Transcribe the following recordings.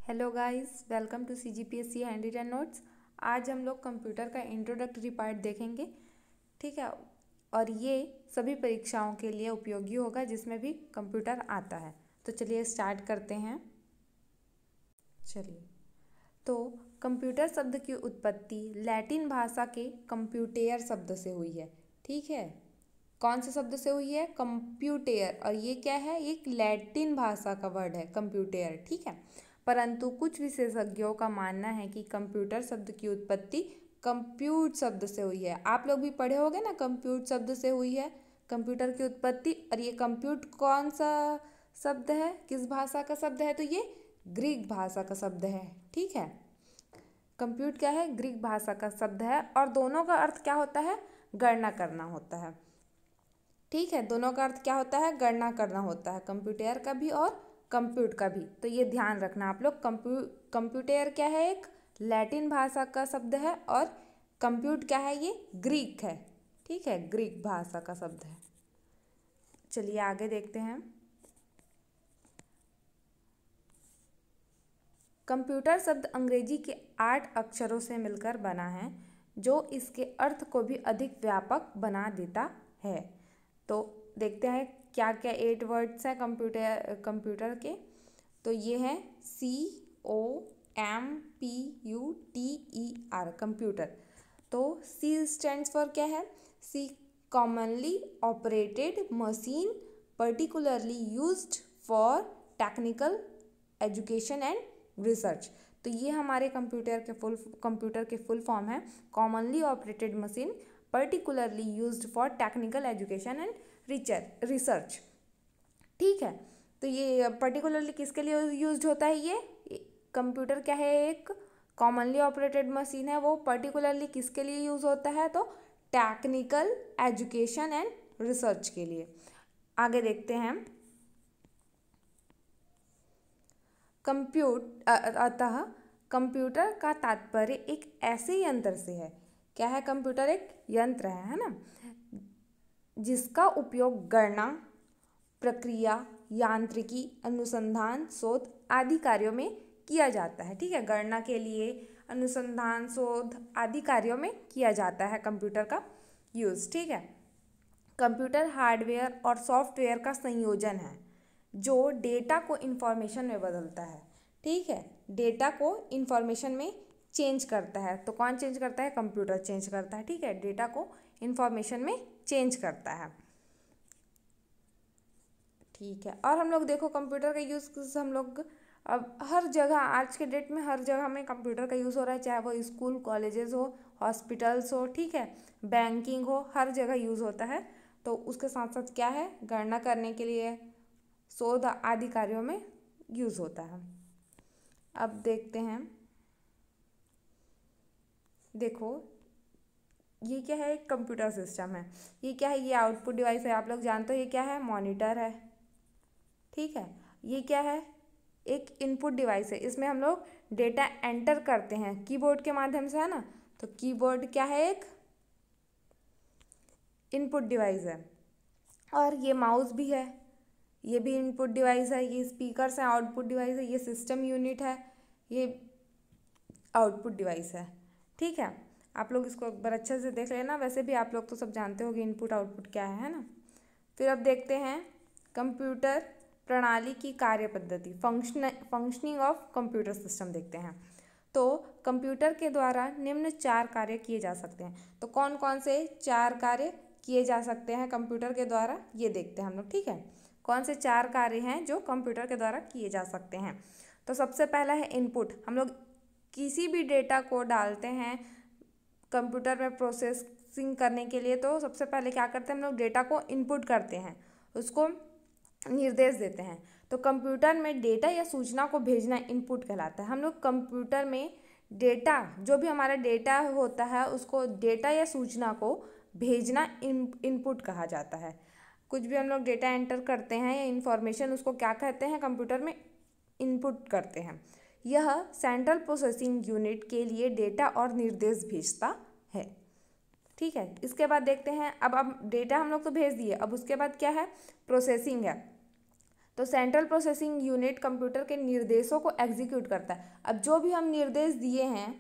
Hello guys, welcome to CGPSC handwritten notes. आज हम लोग कंप्यूटर का इंट्रोडक्टरी पार्ट देखेंगे। ठीक है। और ये सभी परीक्षाओं के लिए उपयोगी होगा जिसमें भी कंप्यूटर आता है। तो चलिए स्टार्ट करते हैं। चलिए, तो कंप्यूटर शब्द की उत्पत्ति लैटिन भाषा के कंप्यूटेयर शब्द से हुई है। ठीक है, कौन से शब्द से हुई है? कंप्यूटेयर। और ये क्या है? एक लैटिन भाषा का वर्ड है कंप्यूटेयर। ठीक है, परंतु कुछ विशेषज्ञों का मानना है कि कंप्यूटर शब्द की उत्पत्ति कंप्यूट शब्द से हुई है। आप लोग भी पढ़े होंगे ना, कंप्यूट शब्द से हुई है कंप्यूटर की उत्पत्ति। और ये कंप्यूट कौन सा शब्द है, किस भाषा का शब्द है? तो ये ग्रीक भाषा का शब्द है। ठीक है, कंप्यूट क्या है? ग्रीक भाषा का शब्द है। और दोनों का अर्थ क्या होता है? गणना करना होता है। ठीक है, दोनों का अर्थ क्या होता है? गणना करना होता है, कंप्यूटर का भी और कंप्यूट का भी। तो ये ध्यान रखना आप लोग। कंप्यूटर क्या है? एक लैटिन भाषा का शब्द है। और कंप्यूट क्या है? ये ग्रीक है। ठीक है, ग्रीक भाषा का शब्द है। चलिए आगे देखते हैं। कंप्यूटर शब्द अंग्रेजी के 8 अक्षरों से मिलकर बना है, जो इसके अर्थ को भी अधिक व्यापक बना देता है। तो देखते हैं क्या क्या 8 वर्ड्स हैं कंप्यूटर के। तो ये है COMPUTER, कंप्यूटर। तो C स्टैंड्स फॉर क्या है? C commonly operated machine particularly used for technical education and research. तो ये हमारे कंप्यूटर के फुल फॉर्म है, commonly operated machine particularly used for technical education and research. ठीक है, तो ये पर्टिकुलरली किसके लिए यूज्ड होता है? ये कंप्यूटर क्या है? एक कॉमनली ऑपरेटेड मशीन है। वो पर्टिकुलरली किसके लिए यूज होता है? तो टेक्निकल एजुकेशन एंड रिसर्च के लिए। आगे देखते हैं। अतः कंप्यूटर का तात्पर्य एक ऐसे यंत्र से है। क्या है? कंप्यूटर एक यंत्र है ना, जिसका उपयोग गणना, प्रक्रिया, यांत्रिकी, अनुसंधान, शोध आदि कार्यों में किया जाता है। ठीक है, गणना के लिए, अनुसंधान, शोध आदि कार्यों में किया जाता है कंप्यूटर का यूज। ठीक है, कंप्यूटर हार्डवेयर और सॉफ्टवेयर का संयोजन है जो डेटा को इंफॉर्मेशन में बदलता है। ठीक है, डेटा को इंफॉर्मेशन में चेंज करता है। तो कौन चेंज करता है? कंप्यूटर चेंज करता है। ठीक है, डेटा को इंफॉर्मेशन में चेंज करता है। ठीक है, और हम लोग देखो कंप्यूटर का यूज़ हम लोग अब हर जगह, आज के डेट में हर जगह में कंप्यूटर का यूज़ हो रहा है, चाहे वो स्कूल कॉलेजेस हो, हॉस्पिटल्स हो, ठीक है, बैंकिंग हो, हर जगह यूज़ होता है। तो उसके साथ साथ क्या है? गणना करने के लिए, शोध आदि कार्यों में यूज़ होता है। अब देखते हैं। देखो ये क्या है? एक कंप्यूटर सिस्टम है। ये क्या है? ये आउटपुट डिवाइस है। आप लोग जानते हो ये क्या है? मॉनिटर है। ठीक है, ये क्या है? एक इनपुट डिवाइस है। इसमें हम लोग डेटा एंटर करते हैं कीबोर्ड के माध्यम से, है ना। तो कीबोर्ड क्या है? एक इनपुट डिवाइस है। और ये माउस भी है, ये भी इनपुट डिवाइस है। ये स्पीकर्स हैं, आउटपुट डिवाइस है। ये सिस्टम यूनिट है, ये आउटपुट डिवाइस है। ठीक है, आप लोग इसको एक बार अच्छे से देख लेना। वैसे भी आप लोग तो सब जानते हो कि इनपुट आउटपुट क्या है ना। फिर अब देखते हैं कंप्यूटर प्रणाली की कार्य पद्धति, फंक्शनिंग ऑफ कंप्यूटर सिस्टम देखते हैं। तो कंप्यूटर के द्वारा निम्न 4 कार्य किए जा सकते हैं। तो कौन कौन से 4 कार्य किए जा सकते हैं कंप्यूटर के द्वारा, ये देखते हैं हम लोग। ठीक है, कौन से 4 कार्य हैं जो कंप्यूटर के द्वारा किए जा सकते हैं? तो सबसे पहला है इनपुट। हम लोग किसी भी डेटा को डालते हैं कंप्यूटर में प्रोसेसिंग करने के लिए, तो सबसे पहले क्या करते हैं? हम लोग डेटा को इनपुट करते हैं, उसको निर्देश देते हैं। तो कंप्यूटर में डेटा या सूचना को भेजना इनपुट कहलाता है। हम लोग कंप्यूटर में डेटा, जो भी हमारा डेटा होता है, उसको डेटा या सूचना को भेजना इनपुट कहा जाता है। कुछ भी हम लोग डेटा एंटर करते हैं या इन्फॉर्मेशन, उसको क्या कहते हैं? कंप्यूटर में इनपुट करते हैं। यह सेंट्रल प्रोसेसिंग यूनिट के लिए डेटा और निर्देश भेजता है। ठीक है, इसके बाद देखते हैं। अब डेटा हम लोग तो भेज दिए, अब उसके बाद क्या है? प्रोसेसिंग है। तो सेंट्रल प्रोसेसिंग यूनिट कंप्यूटर के निर्देशों को एग्जीक्यूट करता है। अब जो भी हम निर्देश दिए हैं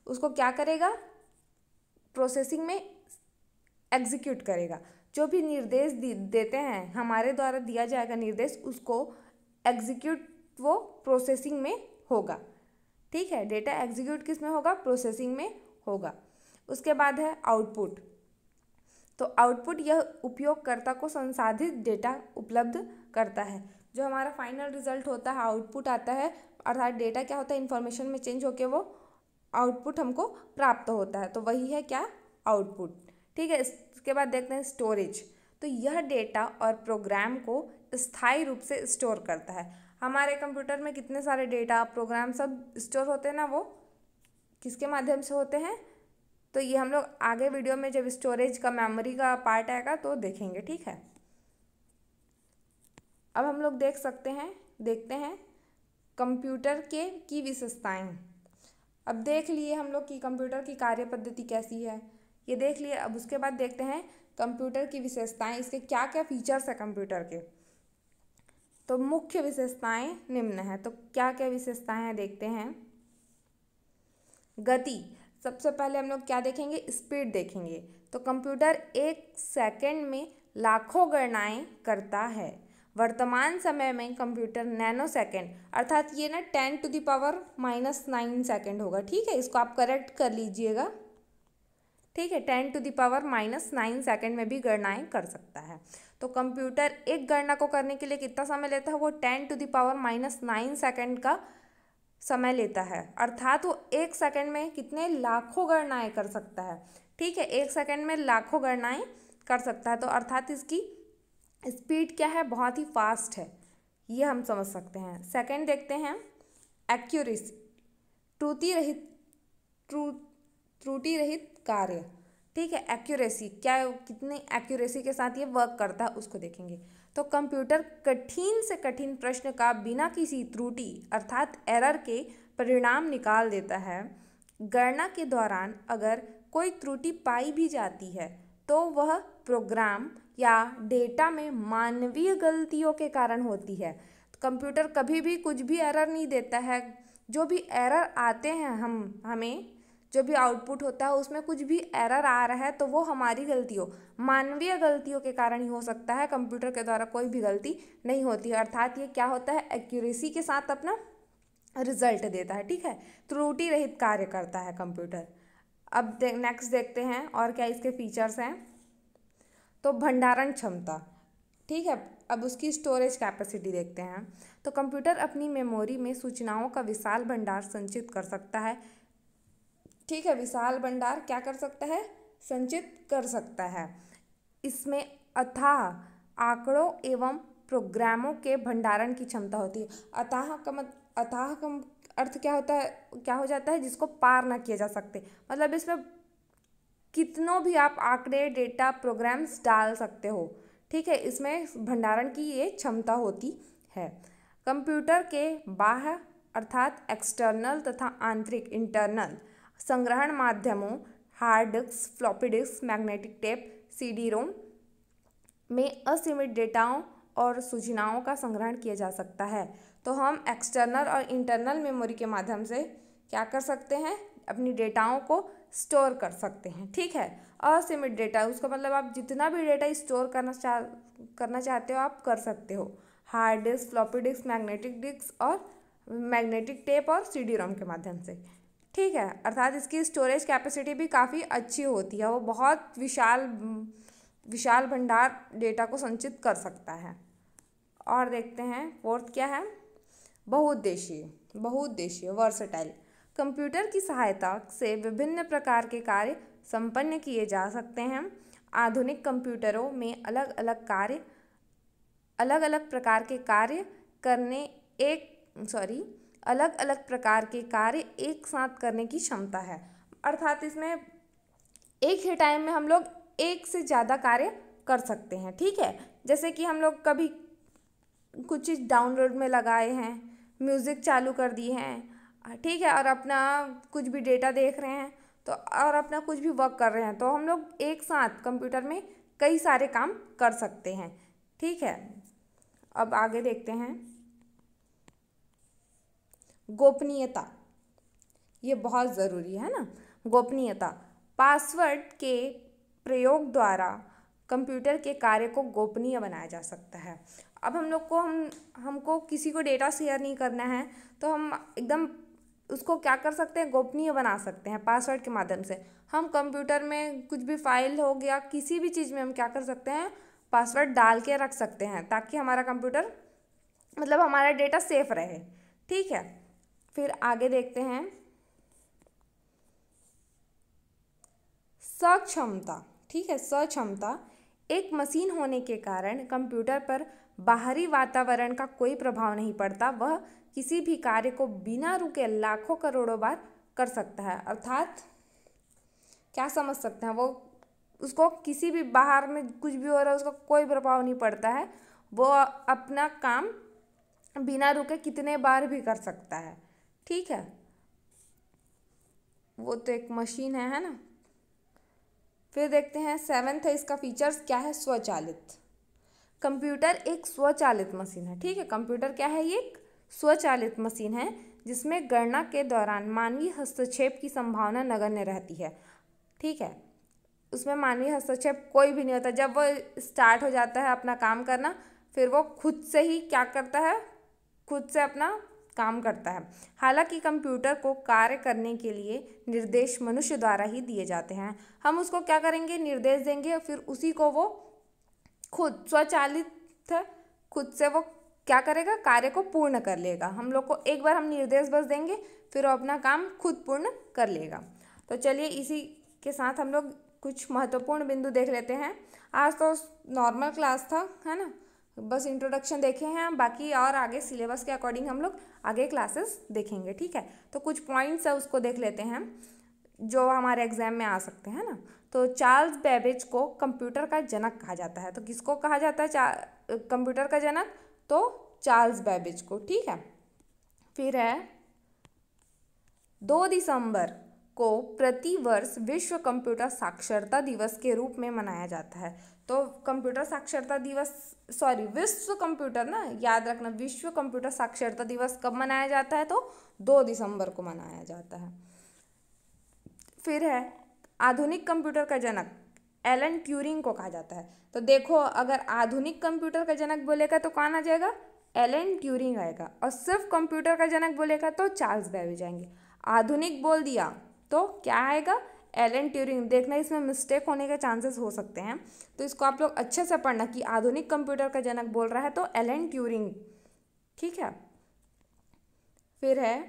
उसको क्या करेगा, प्रोसेसिंग में एग्जीक्यूट करेगा। जो भी निर्देश देते हैं हमारे द्वारा दिया जाएगा निर्देश, उसको एग्जीक्यूट वो प्रोसेसिंग में होगा। ठीक है, डेटा एग्जीक्यूट किस में होगा, प्रोसेसिंग में होगा। उसके बाद है आउटपुट। तो आउटपुट यह उपयोगकर्ता को संसाधित डेटा उपलब्ध करता है। जो हमारा फाइनल रिजल्ट होता है आउटपुट आता है, अर्थात डेटा क्या होता है, इन्फॉर्मेशन में चेंज होकर वो आउटपुट हमको प्राप्त होता है। तो वही है क्या, आउटपुट। ठीक है, इसके बाद देखते हैं स्टोरेज। तो यह डेटा और प्रोग्राम को स्थायी रूप से स्टोर करता है। हमारे कंप्यूटर में कितने सारे डेटा प्रोग्राम सब स्टोर होते हैं ना, वो किसके माध्यम से होते हैं, तो ये हम लोग आगे वीडियो में जब स्टोरेज का मेमोरी का पार्ट आएगा तो देखेंगे। ठीक है, अब हम लोग देखते हैं कंप्यूटर की विशेषताएं। अब देख लिए हम लोग कि कंप्यूटर की कार्य पद्धति कैसी है, ये देख लिए। अब उसके बाद देखते हैं कंप्यूटर की विशेषताएं, इसके क्या क्या फीचर्स है कंप्यूटर के। तो मुख्य विशेषताएं निम्न है। तो क्या क्या विशेषताएं हैं देखते हैं। गति, सबसे पहले हम लोग क्या देखेंगे, स्पीड देखेंगे। तो कंप्यूटर 1 सेकंड में लाखों गणनाएं करता है। वर्तमान समय में कंप्यूटर नैनो सेकंड, अर्थात ये ना 10⁻⁻9 सेकंड होगा। ठीक है, इसको आप करेक्ट कर लीजिएगा। ठीक है, 10⁻⁹ सेकंड में भी गणनाएं कर सकता है। तो कंप्यूटर एक गणना को करने के लिए कितना समय लेता है, वो 10⁻⁹ सेकंड का समय लेता है। अर्थात वो 1 सेकंड में कितने लाखों गणनाएं कर सकता है। ठीक है, 1 सेकंड में लाखों गणनाएं कर सकता है। तो अर्थात इसकी स्पीड क्या है, बहुत ही फास्ट है, ये हम समझ सकते हैं। सेकंड देखते हैं एक्यूरेसी, त्रुटि रहित कार्य। ठीक है, एक्यूरेसी क्या है, कितनी एक्यूरेसी के साथ ये वर्क करता है उसको देखेंगे। तो कंप्यूटर कठिन से कठिन प्रश्न का बिना किसी त्रुटि अर्थात एरर के परिणाम निकाल देता है। गणना के दौरान अगर कोई त्रुटि पाई भी जाती है तो वह प्रोग्राम या डेटा में मानवीय गलतियों के कारण होती है। तो कंप्यूटर कभी भी कुछ भी एरर नहीं देता है। जो भी एरर आते हैं हमें जो भी आउटपुट होता है उसमें कुछ भी एरर आ रहा है तो वो हमारी गलतियों, मानवीय गलतियों के कारण ही हो सकता है। कंप्यूटर के द्वारा कोई भी गलती नहीं होती है। अर्थात ये क्या होता है, एक्यूरेसी के साथ अपना रिजल्ट देता है। ठीक है, त्रुटि रहित कार्य करता है कंप्यूटर। अब नेक्स्ट देखते हैं और क्या इसके फीचर्स हैं। तो भंडारण क्षमता, ठीक है, अब उसकी स्टोरेज कैपेसिटी देखते हैं। तो कंप्यूटर अपनी मेमोरी में सूचनाओं का विशाल भंडार संचित कर सकता है। ठीक है, विशाल भंडार क्या कर सकता है, संचित कर सकता है। इसमें अथाह आंकड़ों एवं प्रोग्रामों के भंडारण की क्षमता होती है। अथाह का अर्थ क्या होता है, क्या हो जाता है, जिसको पार ना किया जा सकते। मतलब इसमें कितनों भी आप आंकड़े, डेटा, प्रोग्राम्स डाल सकते हो। ठीक है, इसमें भंडारण की ये क्षमता होती है। कंप्यूटर के बाह्य अर्थात एक्सटर्नल तथा आंतरिक इंटरनल संग्रहण माध्यमों hard disk, floppy disk, magnetic tape, CD-ROM में असीमित डेटाओं और सूचनाओं का संग्रहण किया जा सकता है। तो हम एक्सटर्नल और इंटरनल मेमोरी के माध्यम से क्या कर सकते हैं, अपनी डेटाओं को स्टोर कर सकते हैं। ठीक है, असीमित डेटा, उसका मतलब आप जितना भी डेटा स्टोर करना चाहते हो आप कर सकते हो। Hard disk, floppy disk, magnetic disk और मैग्नेटिक टेप और CD-ROM के माध्यम से। ठीक है, अर्थात इसकी स्टोरेज कैपेसिटी भी काफ़ी अच्छी होती है। वो बहुत विशाल भंडार डेटा को संचित कर सकता है। और देखते हैं फोर्थ क्या है, बहुउद्देशीय वर्सेटाइल। कंप्यूटर की सहायता से विभिन्न प्रकार के कार्य संपन्न किए जा सकते हैं। आधुनिक कंप्यूटरों में अलग अलग प्रकार के कार्य एक साथ करने की क्षमता है। अर्थात इसमें एक ही टाइम में हम लोग एक से ज़्यादा कार्य कर सकते हैं। ठीक है, जैसे कि हम लोग कभी कुछ चीज़ डाउनलोड में लगाए हैं, म्यूज़िक चालू कर दिए हैं, ठीक है, और अपना कुछ भी डेटा देख रहे हैं तो, और अपना कुछ भी वर्क कर रहे हैं, तो हम लोग एक साथ कंप्यूटर में कई सारे काम कर सकते हैं। ठीक है, अब आगे देखते हैं गोपनीयता। ये बहुत ज़रूरी है ना। गोपनीयता, पासवर्ड के प्रयोग द्वारा कंप्यूटर के कार्य को गोपनीय बनाया जा सकता है। अब हम लोग को हमको किसी को डेटा शेयर नहीं करना है, तो हम एकदम उसको क्या कर सकते हैं, गोपनीय बना सकते हैं पासवर्ड के माध्यम से। हम कंप्यूटर में कुछ भी फाइल हो गया, किसी भी चीज़ में हम क्या कर सकते हैं, पासवर्ड डाल के रख सकते हैं, ताकि हमारा कंप्यूटर मतलब हमारा डेटा सेफ रहे। ठीक है, फिर आगे देखते हैं सक्षमता। ठीक है, सक्षमता, एक मशीन होने के कारण कंप्यूटर पर बाहरी वातावरण का कोई प्रभाव नहीं पड़ता। वह किसी भी कार्य को बिना रुके लाखों करोड़ों बार कर सकता है। अर्थात क्या समझ सकते हैं, वो उसको किसी भी बाहर में कुछ भी हो रहा है उसका कोई प्रभाव नहीं पड़ता है। वो अपना काम बिना रुके कितने बार भी कर सकता है। ठीक है, वो तो एक मशीन है ना। फिर देखते हैं 7th है, इसका फीचर्स क्या है, स्वचालित। कंप्यूटर एक स्वचालित मशीन है। ठीक है, कंप्यूटर क्या है, ये एक स्वचालित मशीन है जिसमें गणना के दौरान मानवीय हस्तक्षेप की संभावना नगण्य रहती है। ठीक है, उसमें मानवीय हस्तक्षेप कोई भी नहीं होता। जब वो स्टार्ट हो जाता है अपना काम करना, फिर वो खुद से ही क्या करता है, खुद से अपना काम करता है। हालांकि कंप्यूटर को कार्य करने के लिए निर्देश मनुष्य द्वारा ही दिए जाते हैं। हम उसको क्या करेंगे, निर्देश देंगे, फिर उसी को वो खुद स्वचालित है, खुद से वो क्या करेगा, कार्य को पूर्ण कर लेगा। हम लोग को एक बार हम निर्देश बस देंगे, फिर वो अपना काम खुद पूर्ण कर लेगा। तो चलिए इसी के साथ हम लोग कुछ महत्वपूर्ण बिंदु देख लेते हैं। आज तो नॉर्मल क्लास था, है ना, बस इंट्रोडक्शन देखे हैं, बाकी और आगे सिलेबस के अकॉर्डिंग हम लोग आगे क्लासेस देखेंगे। ठीक है, तो कुछ पॉइंट्स है उसको देख लेते हैं जो हमारे एग्जाम में आ सकते हैं ना। तो चार्ल्स बेबेज को कंप्यूटर का जनक कहा जाता है। तो किसको कहा जाता है कंप्यूटर का जनक, तो चार्ल्स बेबेज को। ठीक है, फिर है 2 दिसंबर को प्रतिवर्ष विश्व कंप्यूटर साक्षरता दिवस के रूप में मनाया जाता है। तो कंप्यूटर साक्षरता दिवस, सॉरी विश्व कंप्यूटर ना, याद रखना, विश्व कंप्यूटर साक्षरता दिवस कब मनाया जाता है, तो 2 दिसंबर को मनाया जाता है। फिर है आधुनिक कंप्यूटर का जनक एलन ट्यूरिंग को कहा जाता है। तो देखो, अगर आधुनिक कंप्यूटर का जनक बोलेगा तो कौन आ जाएगा, एलन ट्यूरिंग आएगा, और सिर्फ कंप्यूटर का जनक बोलेगा तो चार्ल्स बेबेज आएंगे। आधुनिक बोल दिया तो क्या आएगा, एलन ट्यूरिंग। देखना इसमें मिस्टेक होने के चांसेस हो सकते हैं, तो इसको आप लोग अच्छे से पढ़ना कि आधुनिक कंप्यूटर का जनक बोल रहा है तो एलन ट्यूरिंग। ठीक है, फिर है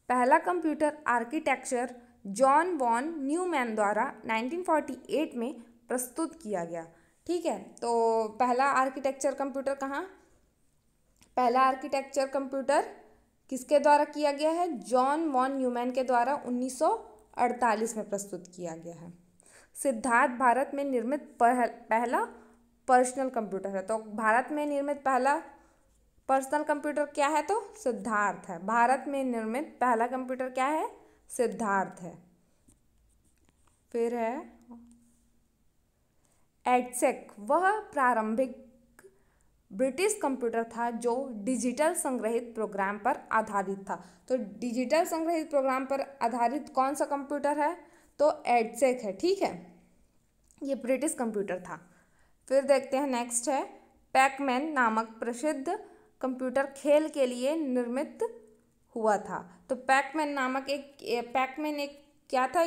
पहला computer architecture John von Neumann द्वारा 1948 में प्रस्तुत किया गया। ठीक है, तो पहला आर्किटेक्चर कंप्यूटर कहाँ, पहला आर्किटेक्चर कंप्यूटर किसके द्वारा किया गया है, जॉन वॉन न्यूमैन के द्वारा 1948 में प्रस्तुत किया गया है। सिद्धार्थ भारत में निर्मित पहला पर्सनल कंप्यूटर है। तो भारत में निर्मित पहला पर्सनल कंप्यूटर क्या है, तो सिद्धार्थ है। भारत में निर्मित पहला कंप्यूटर क्या है, सिद्धार्थ है। फिर है एडसेक, वह प्रारंभिक ब्रिटिश कंप्यूटर था जो डिजिटल संग्रहित प्रोग्राम पर आधारित था। तो डिजिटल संग्रहित प्रोग्राम पर आधारित कौन सा कंप्यूटर है, तो एडसेक है। ठीक है, ये ब्रिटिश कंप्यूटर था। फिर देखते हैं नेक्स्ट है पैकमैन नामक प्रसिद्ध कंप्यूटर खेल के लिए निर्मित हुआ था। तो पैकमैन एक क्या था,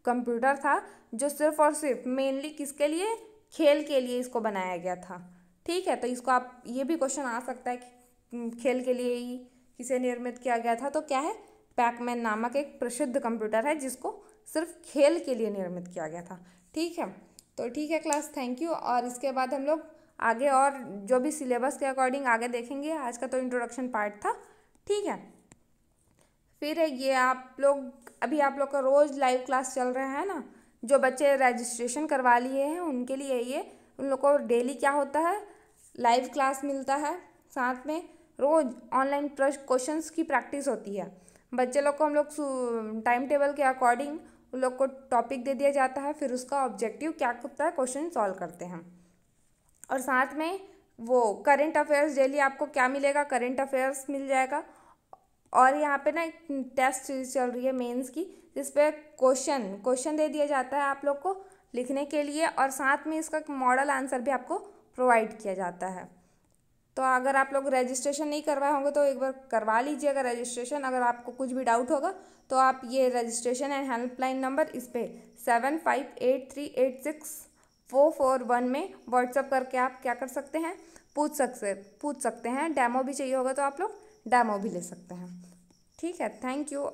कंप्यूटर था जो सिर्फ और सिर्फ मेनली किसके लिए, खेल के लिए इसको बनाया गया था। ठीक है, तो इसको आप, ये भी क्वेश्चन आ सकता है कि खेल के लिए ही किसे निर्मित किया गया था, तो क्या है, पैकमैन नामक एक प्रसिद्ध कंप्यूटर है जिसको सिर्फ खेल के लिए निर्मित किया गया था। ठीक है, तो ठीक है क्लास, थैंक यू। और इसके बाद हम लोग आगे और जो भी सिलेबस के अकॉर्डिंग आगे देखेंगे। आज का तो इंट्रोडक्शन पार्ट था। ठीक है, फिर है ये आप लोग का रोज़ लाइव क्लास चल रहा है ना। जो बच्चे रजिस्ट्रेशन करवा लिए हैं उनके लिए ये, उन लोग को डेली क्या होता है, लाइव क्लास मिलता है, साथ में रोज़ ऑनलाइन क्वेश्चंस की प्रैक्टिस होती है। बच्चे लोग को हम लोग टाइम टेबल के अकॉर्डिंग उन लोग को टॉपिक दे दिया जाता है, फिर उसका ऑब्जेक्टिव क्या होता है, क्वेश्चन सॉल्व करते हैं। और साथ में वो करंट अफेयर्स डेली आपको क्या मिलेगा, करंट अफेयर्स मिल जाएगा। और यहाँ पे ना एक टेस्ट सीरीज चल रही है मेंस की, जिस पे क्वेश्चन दे दिया जाता है आप लोग को लिखने के लिए, और साथ में इसका मॉडल आंसर भी आपको प्रोवाइड किया जाता है। तो अगर आप लोग रजिस्ट्रेशन नहीं करवाए होंगे तो एक बार करवा लीजिएगा रजिस्ट्रेशन। अगर आपको कुछ भी डाउट होगा तो आप ये रजिस्ट्रेशन एंड हेल्पलाइन नंबर इस पे 7583864441 में व्हाट्सअप करके आप क्या कर सकते हैं, पूछ सकते हैं। डेमो भी चाहिए होगा तो आप लोग डेमो भी ले सकते हैं। ठीक है, थैंक यू।